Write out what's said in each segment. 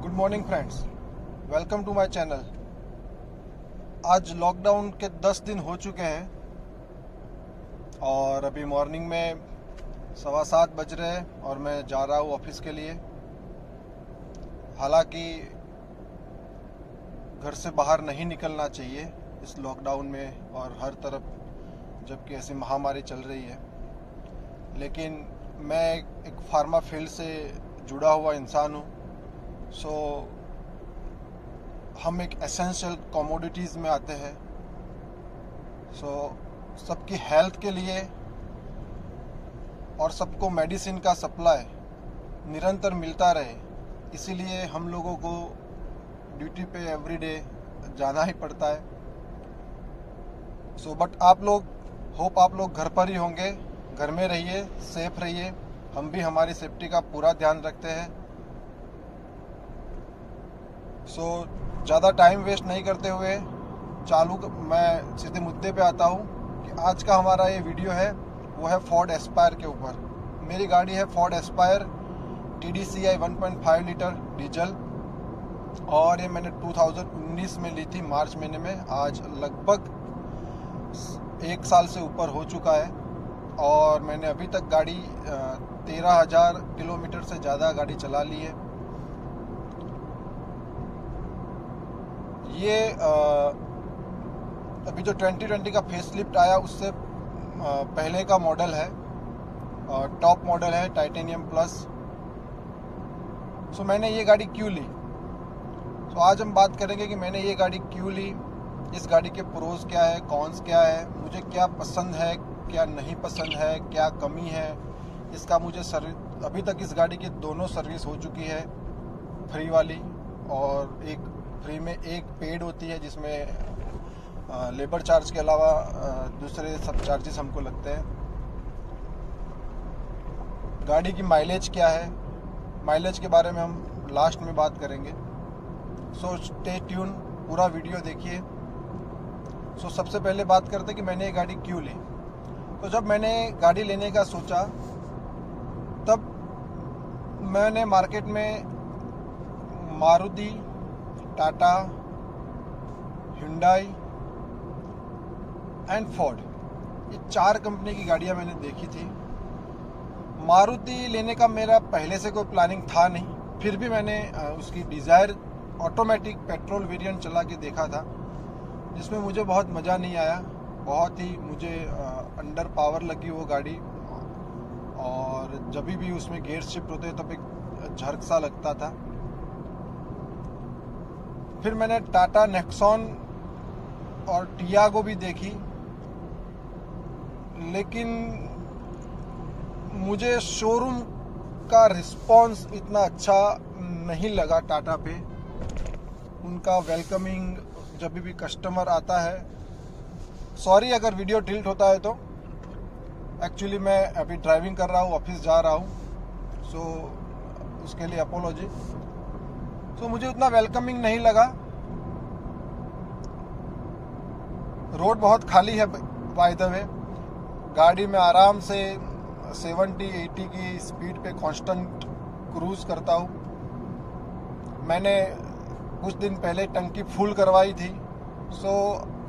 Good morning friends, welcome to my channel. आज lockdown के 10 दिन हो चुके हैं और अभी मॉर्निंग में 7:15 बज रहे हैं और मैं जा रहा हूँ ऑफिस के लिए। हालांकि घर से बाहर नहीं निकलना चाहिए इस लॉकडाउन में और हर तरफ जबकि ऐसी महामारी चल रही है, लेकिन मैं एक फार्मा फील्ड से जुड़ा हुआ इंसान हूँ। सो हम एक एसेंशियल कमोडिटीज़ में आते हैं। सो सबकी हेल्थ के लिए और सबको मेडिसिन का सप्लाई निरंतर मिलता रहे, इसीलिए हम लोगों को ड्यूटी पे एवरीडे जाना ही पड़ता है। सो बट आप लोग घर पर ही होंगे, घर में रहिए, सेफ रहिए। हम भी हमारी सेफ्टी का पूरा ध्यान रखते हैं। सो ज़्यादा टाइम वेस्ट नहीं करते हुए मैं सीधे मुद्दे पे आता हूँ कि आज का हमारा ये वीडियो है वो है फोर्ड एस्पायर के ऊपर। मेरी गाड़ी है Ford Aspire TDCi 1.5 litre diesel और ये मैंने 2019 में ली थी, मार्च महीने में। आज लगभग 1 साल से ऊपर हो चुका है और मैंने अभी तक गाड़ी 13,000 किलोमीटर से ज़्यादा गाड़ी चला ली है। ये अभी जो 2020 का फेसलिफ्ट आया उससे पहले का मॉडल है, टॉप मॉडल है, टाइटेनियम प्लस। सो मैंने ये गाड़ी क्यों ली? सो आज हम बात करेंगे कि मैंने ये गाड़ी क्यों ली, इस गाड़ी के प्रोज क्या है, कॉन्स क्या है, मुझे क्या पसंद है, क्या नहीं पसंद है, क्या कमी है। इसका मुझे अभी तक इस गाड़ी की दोनों सर्विस हो चुकी है, फ्री वाली और एक फ्री में एक पेड होती है जिसमें लेबर चार्ज के अलावा दूसरे सब चार्जेस हमको लगते हैं। गाड़ी की माइलेज क्या है, माइलेज के बारे में हम लास्ट में बात करेंगे। सो स्टे ट्यून, पूरा वीडियो देखिए। सो सबसे पहले बात करते हैं कि मैंने ये गाड़ी क्यों ली। तो जब मैंने गाड़ी लेने का सोचा तब मैंने मार्केट में Maruti, Tata, Hyundai and Ford, ये 4 कंपनी की गाड़ियां मैंने देखी थी। मारुति लेने का मेरा पहले से कोई प्लानिंग था नहीं, फिर भी मैंने उसकी डिज़ायर ऑटोमेटिक पेट्रोल वेरिएंट चला के देखा था, जिसमें मुझे बहुत मज़ा नहीं आया। बहुत ही मुझे अंडर पावर लगी वो गाड़ी और जब भी उसमें गियर शिफ्ट होते तब एक झर्क सा लगता था। फिर मैंने टाटा नेक्सॉन और टियागो भी देखी, लेकिन मुझे शोरूम का रिस्पॉन्स इतना अच्छा नहीं लगा टाटा पे। उनका वेलकमिंग जब भी कस्टमर आता है, सॉरी अगर वीडियो डिलीट होता है तो एक्चुअली मैं अभी ड्राइविंग कर रहा हूँ, ऑफिस जा रहा हूँ, सो उसके लिए अपोलॉजी। तो मुझे उतना वेलकमिंग नहीं लगा। रोड बहुत खाली है बाय द वे, गाड़ी में आराम से 70-80 की स्पीड पे कांस्टेंट क्रूज करता हूँ। मैंने कुछ दिन पहले टंकी फुल करवाई थी। सो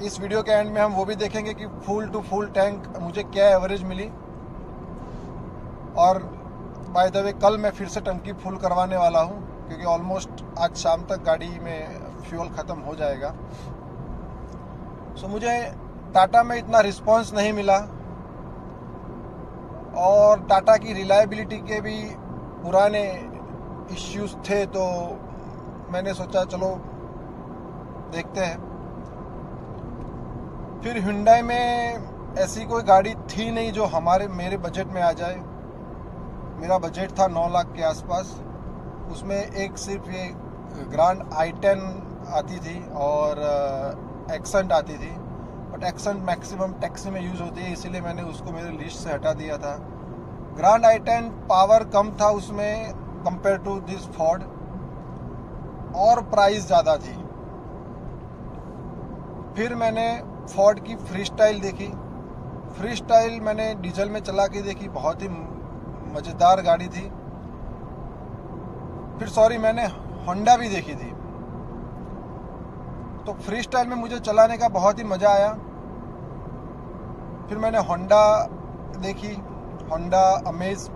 इस वीडियो के एंड में हम वो भी देखेंगे कि फुल टू फुल टैंक मुझे क्या एवरेज मिली। और बाय द वे कल मैं फिर से टंकी फुल करवाने वाला हूँ क्योंकि ऑलमोस्ट आज शाम तक गाड़ी में फ्यूल ख़त्म हो जाएगा। सो मुझे टाटा में इतना रिस्पांस नहीं मिला और टाटा की रिलायबिलिटी के भी पुराने इश्यूज थे, तो मैंने सोचा चलो देखते हैं। फिर हुंडई में ऐसी कोई गाड़ी थी नहीं जो मेरे बजट में आ जाए। मेरा बजट था 9 लाख के आसपास। उसमें एक सिर्फ ये ग्रांड i10 आती थी और एक्सेंट आती थी, बट एक्सेंट मैक्सिमम टैक्सी में यूज़ होती है, इसीलिए मैंने उसको मेरे लिस्ट से हटा दिया था। ग्रांड i10 पावर कम था उसमें कंपेयर टू दिस फोर्ड और प्राइस ज़्यादा थी। फिर मैंने फोर्ड की फ्री स्टाइल देखी। फ्री स्टाइल मैंने डीजल में चला के देखी, बहुत ही मज़ेदार गाड़ी थी। फिर मैंने होंडा भी देखी थी। तो फ्री स्टाइल में मुझे चलाने का बहुत ही मज़ा आया। फिर मैंने होंडा देखी, होंडा अमेज।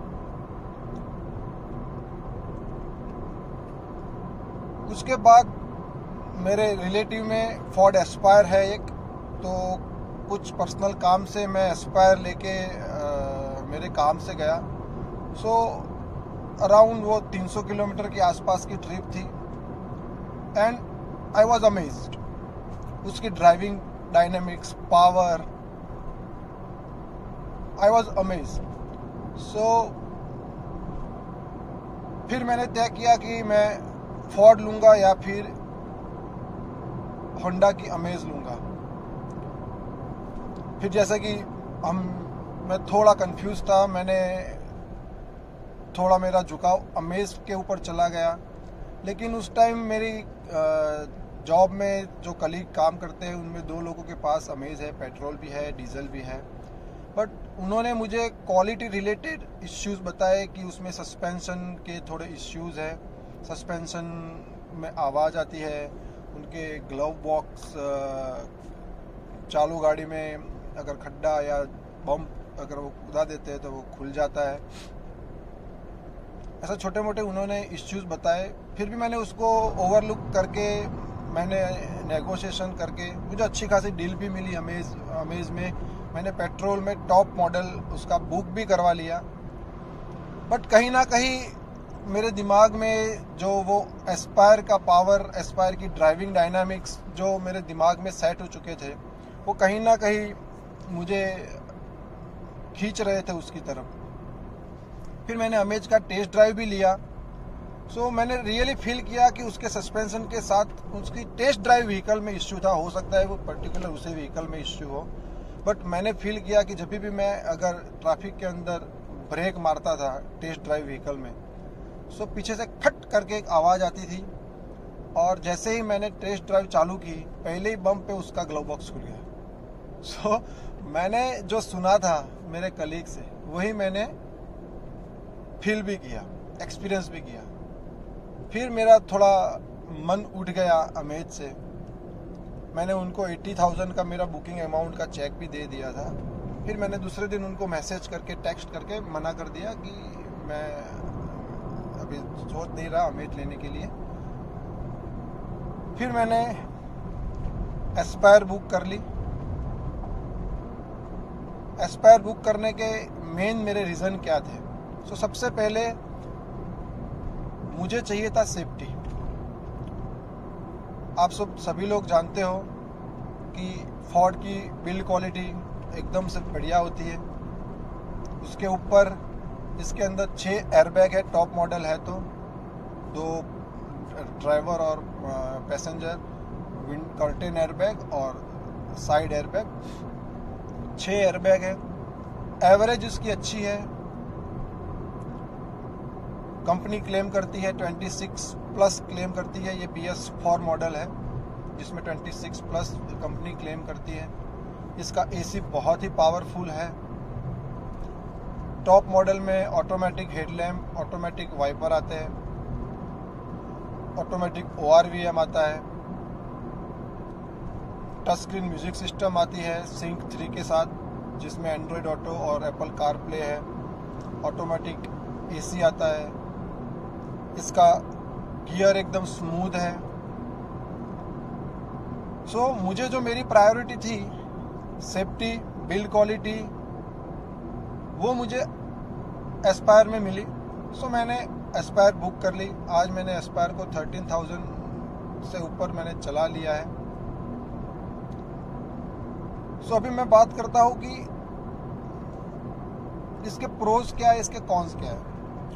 उसके बाद मेरे रिलेटिव में फोर्ड एस्पायर है एक, तो कुछ पर्सनल काम से मैं एस्पायर लेके मेरे काम से गया। सो अराउंड वो 300 किलोमीटर के आसपास की ट्रिप थी एंड आई वॉज अमेज्ड। उसकी driving dynamics, power, I was amazed. So फिर मैंने तय किया कि मैं फोर्ड लूँगा या फिर होंडा की अमेज लूँगा। फिर जैसा कि मैं थोड़ा कंफ्यूज था, मैंने थोड़ा मेरा झुकाव अमेज के ऊपर चला गया। लेकिन उस टाइम मेरी जॉब में जो कलीग काम करते हैं उनमें 2 लोगों के पास अमेज है, पेट्रोल भी है, डीजल भी है। बट उन्होंने मुझे क्वालिटी रिलेटेड इश्यूज बताए कि उसमें सस्पेंशन के थोड़े इश्यूज है, सस्पेंशन में आवाज़ आती है, उनके ग्लव बॉक्स चालू गाड़ी में अगर खड्डा या बम्प अगर वो कूदा देते हैं तो वो खुल जाता है। ऐसा छोटे मोटे उन्होंने इश्यूज बताए। फिर भी मैंने उसको ओवरलुक करके, मैंने नेगोशिएशन करके, मुझे अच्छी खासी डील भी मिली अमेज में। मैंने पेट्रोल में टॉप मॉडल उसका बुक भी करवा लिया। बट कहीं ना कहीं मेरे दिमाग में जो वो एस्पायर का पावर, एस्पायर की ड्राइविंग डायनामिक्स जो मेरे दिमाग में सेट हो चुके थे, वो कहीं ना कहीं मुझे खींच रहे थे उसकी तरफ। फिर मैंने अमेज का टेस्ट ड्राइव भी लिया। सो मैंने रियली फील किया कि उसके सस्पेंशन के साथ उसकी टेस्ट ड्राइव व्हीकल में इश्यू था। हो सकता है वो पर्टिकुलर उसी व्हीकल में इश्यू हो, बट मैंने फील किया कि जब भी मैं अगर ट्रैफिक के अंदर ब्रेक मारता था टेस्ट ड्राइव व्हीकल में, सो पीछे से खट करके एक आवाज़ आती थी। और जैसे ही मैंने टेस्ट ड्राइव चालू की, पहले ही बम्प पे उसका ग्लव बॉक्स खुल गया। सो मैंने जो सुना था मेरे कलीग से, वही मैंने फील भी किया, एक्सपीरियंस भी किया। फिर मेरा थोड़ा मन उठ गया अमेज से। मैंने उनको 80,000 का मेरा बुकिंग अमाउंट का चेक भी दे दिया था। फिर मैंने दूसरे दिन उनको मैसेज करके, टेक्स्ट करके मना कर दिया कि मैं अभी सोच नहीं रहा अमेज लेने के लिए। फिर मैंने एस्पायर बुक कर ली। एस्पायर बुक करने के मेन मेरे रीज़न क्या थे? सो सबसे पहले मुझे चाहिए था सेफ्टी। आप सभी लोग जानते हो कि फोर्ड की बिल्ड क्वालिटी एकदम से बढ़िया होती है। उसके ऊपर इसके अंदर 6 एयरबैग है, टॉप मॉडल है तो 2 ड्राइवर और पैसेंजर विंड कर्टेन एयरबैग और साइड एयरबैग, 6 एयरबैग है। एवरेज इसकी अच्छी है। कंपनी क्लेम करती है 26 प्लस क्लेम करती है। ये BS4 मॉडल है जिसमें 26 प्लस कंपनी क्लेम करती है। इसका AC बहुत ही पावरफुल है। टॉप मॉडल में ऑटोमेटिक हेडलैम्प, ऑटोमेटिक वाइपर आते हैं, ऑटोमेटिक ORVM आता है, टच स्क्रीन म्यूजिक सिस्टम आती है सिंक 3 के साथ, जिसमें एंड्रॉयड ऑटो और एप्पल कारप्ले है। ऑटोमेटिक AC आता है। इसका गियर एकदम स्मूथ है। सो मुझे जो मेरी प्रायोरिटी थी, सेफ्टी, बिल्ड क्वालिटी, वो मुझे एस्पायर में मिली। सो मैंने एस्पायर बुक कर ली। आज मैंने एस्पायर को 13,000 से ऊपर मैंने चला लिया है। सो अभी मैं बात करता हूँ कि इसके प्रोज क्या है, इसके कॉन्स क्या है।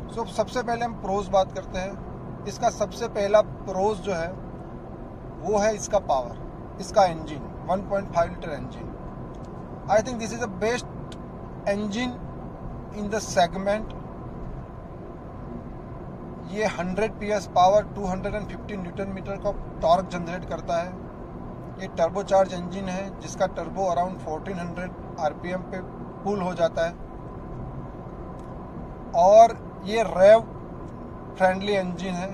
सो सबसे पहले हम प्रोज बात करते हैं। इसका सबसे पहला प्रोज जो है वो है इसका पावर, इसका engine, 1.5 litre engine. I think this is the best engine in the segment. ये 100 PS पावर, 250 न्यूटन मीटर का टॉर्क जनरेट करता है। ये टर्बोचार्ज इंजन है जिसका टर्बो अराउंड 1400 RPM पे पुल हो जाता है। और ये रेव फ्रेंडली इंजन है।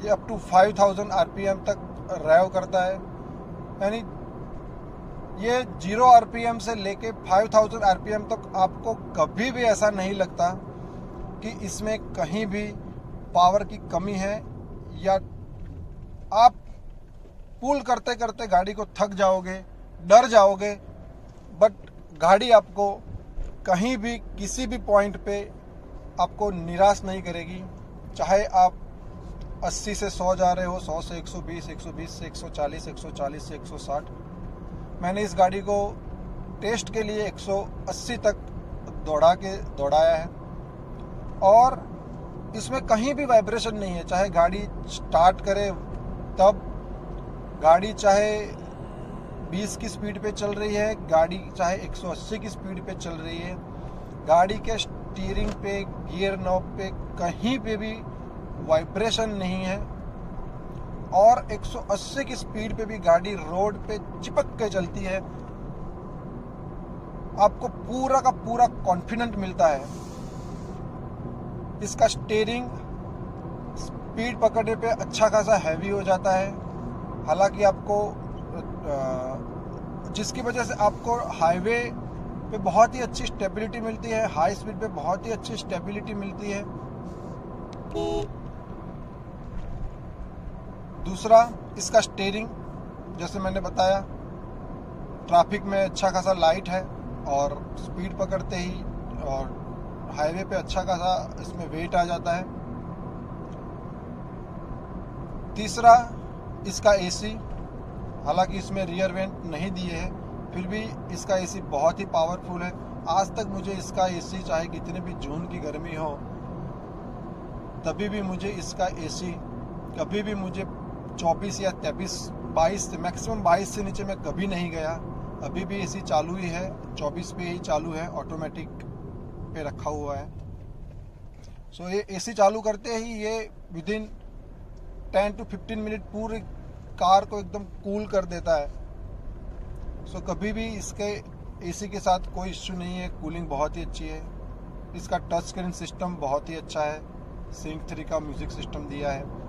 ये अप टू 5000 RPM तक ड्राइव करता है। यानी ये 0 RPM से लेके 5000 RPM तक आपको कभी भी ऐसा नहीं लगता कि इसमें कहीं भी पावर की कमी है, या आप पुल करते करते गाड़ी को थक जाओगे, डर जाओगे, बट गाड़ी आपको कहीं भी किसी भी पॉइंट पे आपको निराश नहीं करेगी। चाहे आप 80 से 100 जा रहे हो, 100 से 120, 120 से 140, 140 से 160। मैंने इस गाड़ी को टेस्ट के लिए 180 तक दौड़ाया है और इसमें कहीं भी वाइब्रेशन नहीं है। चाहे गाड़ी स्टार्ट करे तब, गाड़ी चाहे 20 की स्पीड पे चल रही है, गाड़ी चाहे 180 की स्पीड पे चल रही है, गाड़ी के स्टीयरिंग पे, गियर नॉब पे कहीं पे भी वाइब्रेशन नहीं है। और 180 की स्पीड पे भी गाड़ी रोड पे चिपक के चलती है। आपको पूरा का पूरा कॉन्फिडेंट मिलता है। इसका स्टीयरिंग स्पीड पकड़ने पे अच्छा खासा हैवी हो जाता है। हालांकि आपको जिसकी वजह से आपको हाईवे पे बहुत ही अच्छी स्टेबिलिटी मिलती है, हाई स्पीड पे बहुत ही अच्छी स्टेबिलिटी मिलती है। दूसरा, इसका स्टीयरिंग, जैसे मैंने बताया, ट्रैफिक में अच्छा खासा लाइट है और स्पीड पकड़ते ही और हाईवे पे अच्छा खासा इसमें वेट आ जाता है। तीसरा, इसका एसी, हालांकि इसमें रियर वेंट नहीं दिए हैं, फिर भी इसका एसी बहुत ही पावरफुल है। आज तक मुझे इसका एसी, चाहे कितने भी जून की गर्मी हो, तभी भी मुझे इसका एसी कभी भी मुझे 24 या 23, 22 से मैक्सिमम 22 से नीचे मैं कभी नहीं गया। अभी भी एसी चालू ही है, 24 पे ही चालू है, ऑटोमेटिक पे रखा हुआ है। सो ये एसी चालू करते ही ये विदिन 10 to 15 मिनट पूरी कार को एकदम कूल कर देता है। सो कभी भी इसके एसी के साथ कोई इश्यू नहीं है। कूलिंग बहुत ही अच्छी है। इसका टच स्क्रीन सिस्टम बहुत ही अच्छा है। सिंक 3 का म्यूजिक सिस्टम दिया है।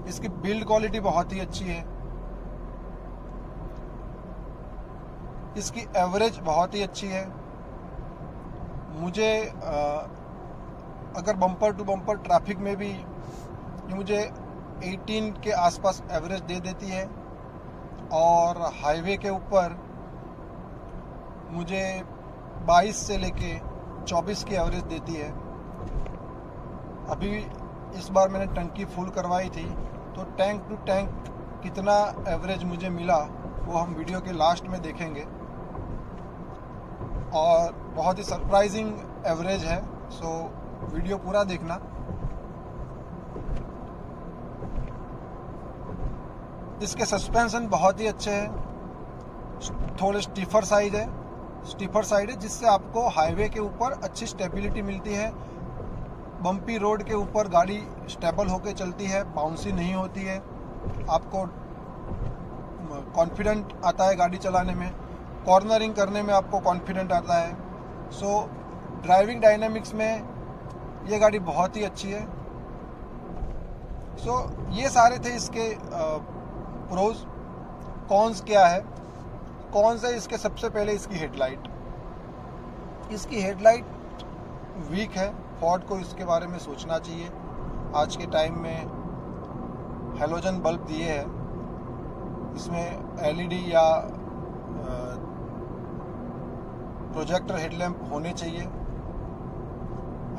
इसकी बिल्ड क्वालिटी बहुत ही अच्छी है। इसकी एवरेज बहुत ही अच्छी है। मुझे अगर बम्पर टू बम्पर ट्रैफिक में भी ये मुझे 18 के आसपास एवरेज दे देती है और हाईवे के ऊपर मुझे 22 से लेके 24 की एवरेज देती है। अभी इस बार मैंने टंकी फुल करवाई थी, तो टैंक टू टैंक कितना एवरेज मुझे मिला वो हम वीडियो के लास्ट में देखेंगे। और बहुत ही सरप्राइजिंग एवरेज है, सो वीडियो पूरा देखना। इसके सस्पेंशन बहुत ही अच्छे हैं। थोड़े स्टीफर साइड है जिससे आपको हाईवे के ऊपर अच्छी स्टेबिलिटी मिलती है। बम्पी रोड के ऊपर गाड़ी स्टेबल होकर चलती है, बाउंसी नहीं होती है। आपको कॉन्फिडेंट आता है गाड़ी चलाने में, कॉर्नरिंग करने में आपको कॉन्फिडेंट आता है। सो ड्राइविंग डायनामिक्स में ये गाड़ी बहुत ही अच्छी है। सो ये सारे थे इसके प्रोज। कॉन्स क्या है? कॉन्स है इसके, सबसे पहले इसकी हेडलाइट वीक है। फोर्ड को इसके बारे में सोचना चाहिए। आज के टाइम में हेलोजन बल्ब दिए हैं, इसमें एलईडी या प्रोजेक्टर हेडलैम्प होने चाहिए।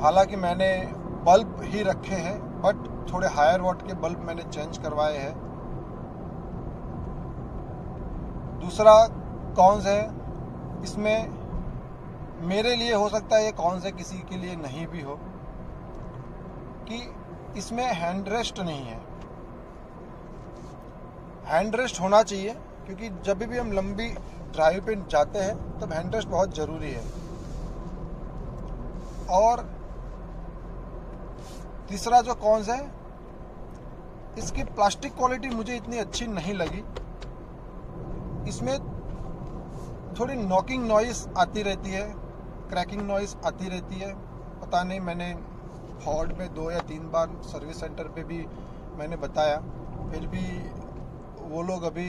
हालांकि मैंने बल्ब ही रखे हैं, बट थोड़े हायर वॉट के बल्ब मैंने चेंज करवाए हैं। दूसरा कॉन्स है इसमें, मेरे लिए हो सकता है ये कौन से किसी के लिए नहीं भी हो, कि इसमें हैंड रेस्ट नहीं है। हैंड रेस्ट होना चाहिए, क्योंकि जब भी हम लंबी ड्राइव पे जाते हैं तब हैंड रेस्ट बहुत ज़रूरी है। और तीसरा जो कॉन्स है, इसकी प्लास्टिक क्वालिटी मुझे इतनी अच्छी नहीं लगी। इसमें थोड़ी नॉकिंग नॉइस आती रहती है, क्रैकिंग नॉइस आती रहती है। पता नहीं मैंने फॉर्ड में 2 या 3 बार सर्विस सेंटर पे भी मैंने बताया, फिर भी वो लोग अभी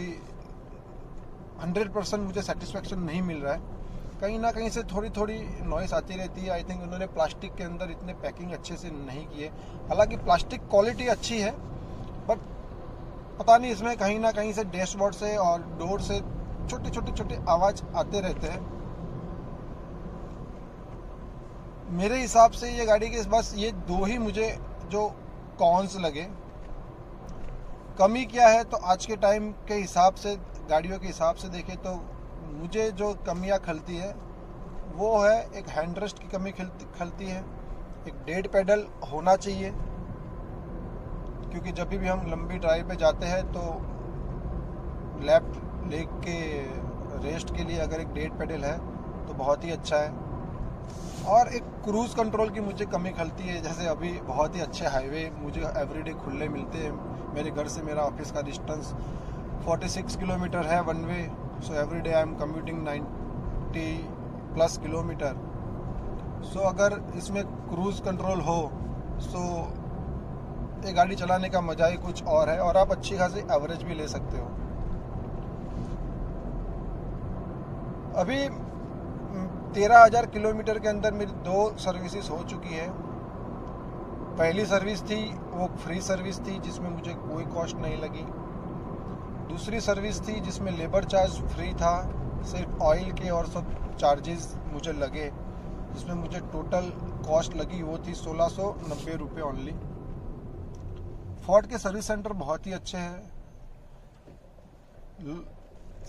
100% मुझे सेटिस्फेक्शन नहीं मिल रहा है। कहीं ना कहीं से थोड़ी थोड़ी नॉइस आती रहती है। आई थिंक उन्होंने प्लास्टिक के अंदर इतने पैकिंग अच्छे से नहीं किए। हालांकि प्लास्टिक क्वालिटी अच्छी है, बट पता नहीं इसमें कहीं ना कहीं से डैशबोर्ड से और डोर से छोटे आवाज़ आते रहते हैं। मेरे हिसाब से ये गाड़ी के बस ये 2 ही मुझे जो कॉन्स लगे। कमी क्या है, तो आज के टाइम के हिसाब से, गाड़ियों के हिसाब से देखें तो मुझे जो कमियां खलती है वो है एक हैंड रेस्ट की कमी खलती है, एक डेड पेडल होना चाहिए, क्योंकि जब भी हम लंबी ड्राइव पे जाते हैं तो लेफ्ट लेग के रेस्ट के लिए अगर एक डेड पेडल है तो बहुत ही अच्छा है। और एक क्रूज़ कंट्रोल की मुझे कमी खलती है। जैसे अभी बहुत ही अच्छे हाईवे मुझे एवरीडे खुले मिलते हैं। मेरे घर से मेरा ऑफिस का डिस्टेंस 46 किलोमीटर है one way. So everyday I am commuting 90+ kilometre. So अगर इसमें क्रूज़ कंट्रोल हो सो ये गाड़ी चलाने का मज़ा ही कुछ और है, और आप अच्छी खासी एवरेज भी ले सकते हो। अभी 13,000 किलोमीटर के अंदर मेरी 2 सर्विसेज हो चुकी है। पहली सर्विस थी वो फ्री सर्विस थी जिसमें मुझे कोई कॉस्ट नहीं लगी। दूसरी सर्विस थी जिसमें लेबर चार्ज फ्री था, सिर्फ ऑयल के और सब चार्जेस मुझे लगे, जिसमें मुझे टोटल कॉस्ट लगी वो थी 1690 रुपये ओनली। फोर्ड के सर्विस सेंटर बहुत ही अच्छे हैं।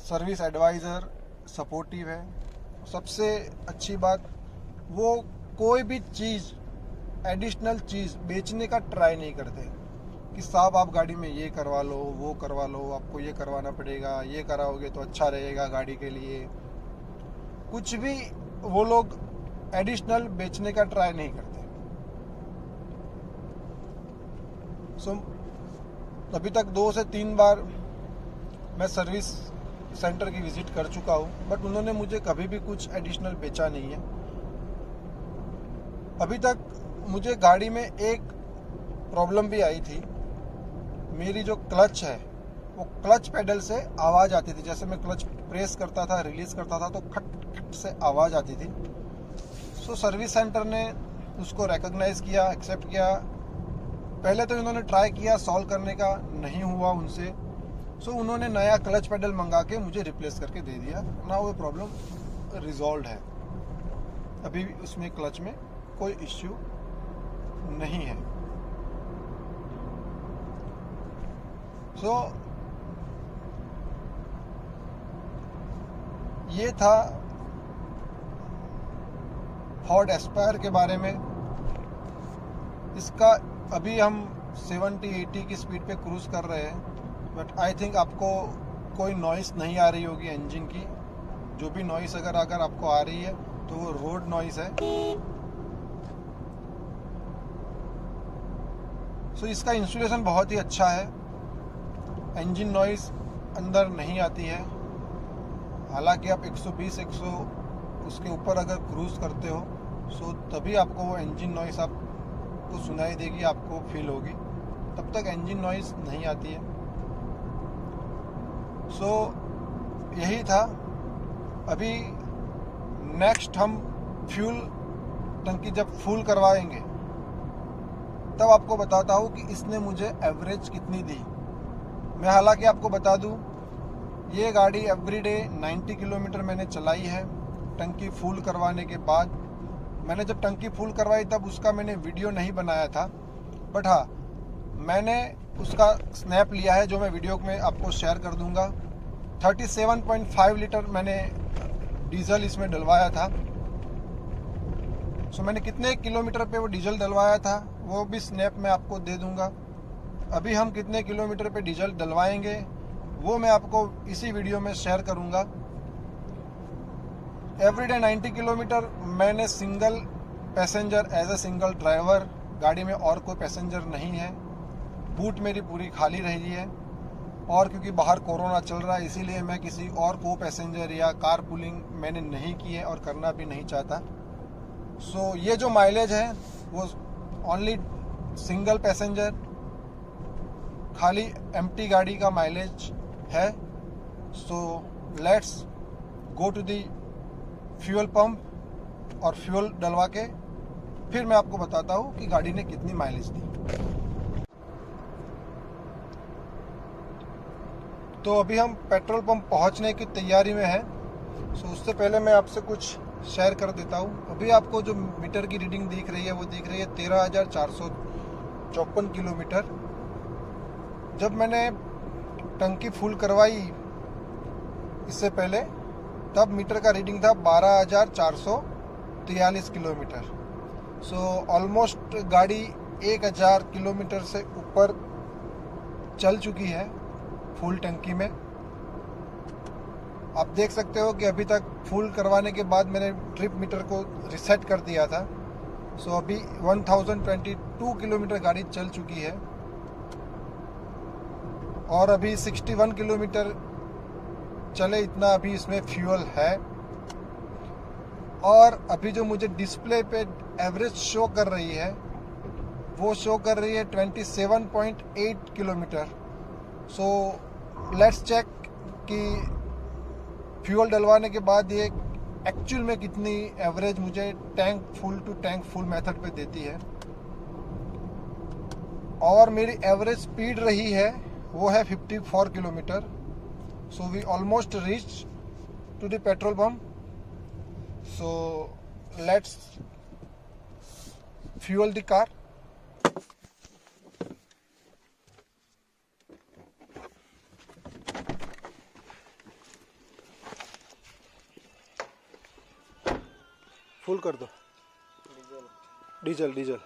सर्विस एडवाइज़र सपोर्टिव है। सबसे अच्छी बात, वो कोई भी चीज़ एडिशनल चीज़ बेचने का ट्राई नहीं करते कि साहब आप गाड़ी में ये करवा लो, वो करवा लो, आपको ये करवाना पड़ेगा, ये कराओगे तो अच्छा रहेगा गाड़ी के लिए। कुछ भी वो लोग एडिशनल बेचने का ट्राई नहीं करते। सो अभी तक 2 से 3 बार मैं सर्विस सेंटर की विज़िट कर चुका हूँ, बट उन्होंने मुझे कभी भी कुछ एडिशनल बेचा नहीं है। अभी तक मुझे गाड़ी में एक प्रॉब्लम भी आई थी। मेरी जो क्लच है वो क्लच पेडल से आवाज़ आती थी। जैसे मैं क्लच प्रेस करता था, रिलीज़ करता था तो खट खट से आवाज़ आती थी। सो सर्विस सेंटर ने उसको रिकॉग्नाइज़ किया, एक्सेप्ट किया। पहले तो इन्होंने ट्राई किया सॉल्व करने का, नहीं हुआ उनसे। सो उन्होंने नया क्लच पेडल मंगा के मुझे रिप्लेस करके दे दिया ना। वो प्रॉब्लम रिजॉल्व है, अभी उसमें क्लच में कोई इश्यू नहीं है। सो ये था फोर्ड एस्पायर के बारे में। इसका अभी हम 70-80 की स्पीड पे क्रूज कर रहे हैं, बट आई थिंक आपको कोई नॉइस नहीं आ रही होगी इंजन की। जो भी नॉइस अगर आपको आ रही है तो वो रोड नॉइस है। सो इसका इंसुलेशन बहुत ही अच्छा है। इंजन नॉइस अंदर नहीं आती है। हालांकि आप 120-100 उसके ऊपर अगर क्रूज करते हो सो तभी आपको वो इंजन नॉइस आपको सुनाई देगी, आपको फील होगी। तब तक इंजन नॉइस नहीं आती है। सो यही था। अभी नेक्स्ट हम फ्यूल टंकी जब फुल करवाएंगे तब आपको बताता हूँ कि इसने मुझे एवरेज कितनी दी। मैं हालांकि आपको बता दूँ, ये गाड़ी एवरीडे 90 किलोमीटर मैंने चलाई है टंकी फुल करवाने के बाद। मैंने जब टंकी फुल करवाई तब उसका मैंने वीडियो नहीं बनाया था, बट हाँ मैंने उसका स्नैप लिया है जो मैं वीडियो में आपको शेयर कर दूंगा। 37.5 लीटर मैंने डीजल इसमें डलवाया था। सो मैंने कितने किलोमीटर पे वो डीजल डलवाया था वो भी स्नैप में आपको दे दूंगा। अभी हम कितने किलोमीटर पे डीजल डलवाएंगे वो मैं आपको इसी वीडियो में शेयर करूंगा। एवरीडे 90 किलोमीटर मैंने single passenger as a single driver, गाड़ी में और कोई पैसेंजर नहीं है। बूट मेरी पूरी खाली रही है, और क्योंकि बाहर कोरोना चल रहा है इसीलिए मैं किसी और को पैसेंजर या कार पुलिंग मैंने नहीं की है और करना भी नहीं चाहता। सो ये जो माइलेज है वो ओनली सिंगल पैसेंजर, खाली एम्प्टी गाड़ी का माइलेज है। So let's go to the fuel pump और फ्यूल डलवा के फिर मैं आपको बताता हूँ कि गाड़ी ने कितनी माइलेज दी। तो अभी हम पेट्रोल पंप पहुँचने की तैयारी में हैं। सो उससे पहले मैं आपसे कुछ शेयर कर देता हूँ। अभी आपको जो मीटर की रीडिंग दिख रही है वो दिख रही है 13,454 किलोमीटर। जब मैंने टंकी फुल करवाई इससे पहले, तब मीटर का रीडिंग था 12,443 किलोमीटर। सो ऑलमोस्ट गाड़ी 1,000 किलोमीटर से ऊपर चल चुकी है फुल टंकी में। आप देख सकते हो कि अभी तक फुल करवाने के बाद मैंने ट्रिप मीटर को रिसेट कर दिया था। सो अभी 1022 किलोमीटर गाड़ी चल चुकी है और अभी 61 किलोमीटर चले, इतना अभी इसमें फ्यूल है। और अभी जो मुझे डिस्प्ले पे एवरेज शो कर रही है वो शो कर रही है 27.8 किलोमीटर। सो लेट्स चेक कि फ्यूल डलवाने के बाद ये एक्चुअल में कितनी एवरेज मुझे tank full to tank full method पे देती है। और मेरी एवरेज स्पीड रही है वो है 54 kilometre. So we almost reach to the petrol pump. So let's fuel the car. Full कर दो। डीजल डीजल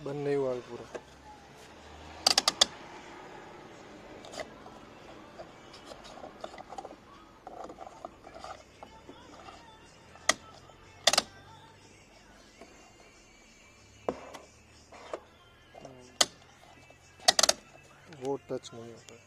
बंद नहीं हुआ पूरा। वो टच नहीं होता है।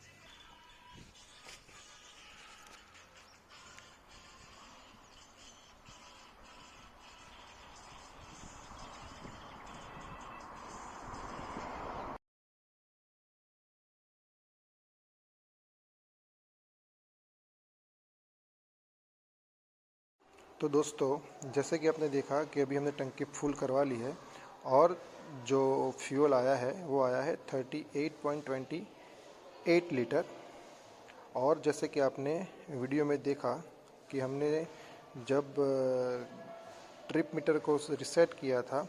तो दोस्तों, जैसे कि आपने देखा कि अभी हमने टंकी फुल करवा ली है और जो फ्यूल आया है वो आया है 38.28 लीटर। और जैसे कि आपने वीडियो में देखा कि हमने जब ट्रिप मीटर को रिसेट किया था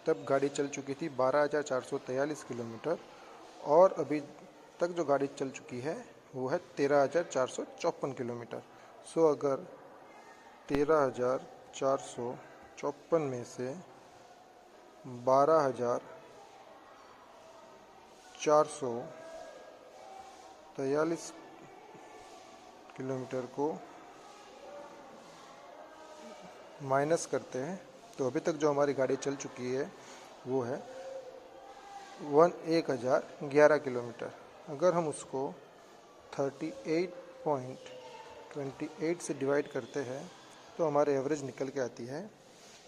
तब गाड़ी चल चुकी थी 12,443 किलोमीटर और अभी तक जो गाड़ी चल चुकी है वो है 13,454 किलोमीटर। सो अगर 13,454 में से 12,443 किलोमीटर को माइनस करते हैं तो अभी तक जो हमारी गाड़ी चल चुकी है वो है 1,011 किलोमीटर। अगर हम उसको 38.28 से डिवाइड करते हैं तो हमारे एवरेज निकल के आती है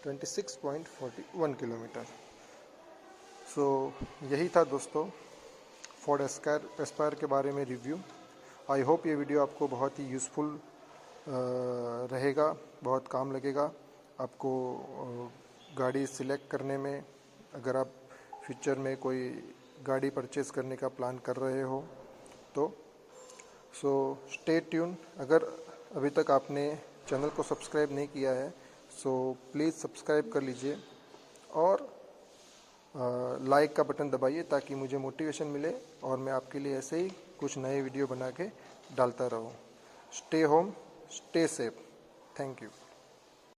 26.41 किलोमीटर। सो यही था दोस्तों फोर्ड एस्पायर के बारे में रिव्यू। आई होप ये वीडियो आपको बहुत ही यूज़फुल रहेगा, बहुत काम लगेगा आपको गाड़ी सिलेक्ट करने में। अगर आप फ्यूचर में कोई गाड़ी परचेज़ करने का प्लान कर रहे हो तो सो स्टे ट्यून। अगर अभी तक आपने चैनल को सब्सक्राइब नहीं किया है सो प्लीज़ सब्सक्राइब कर लीजिए और लाइक का बटन दबाइए ताकि मुझे मोटिवेशन मिले और मैं आपके लिए ऐसे ही कुछ नए वीडियो बना के डालता रहूँ। Stay home, stay safe. Thank you.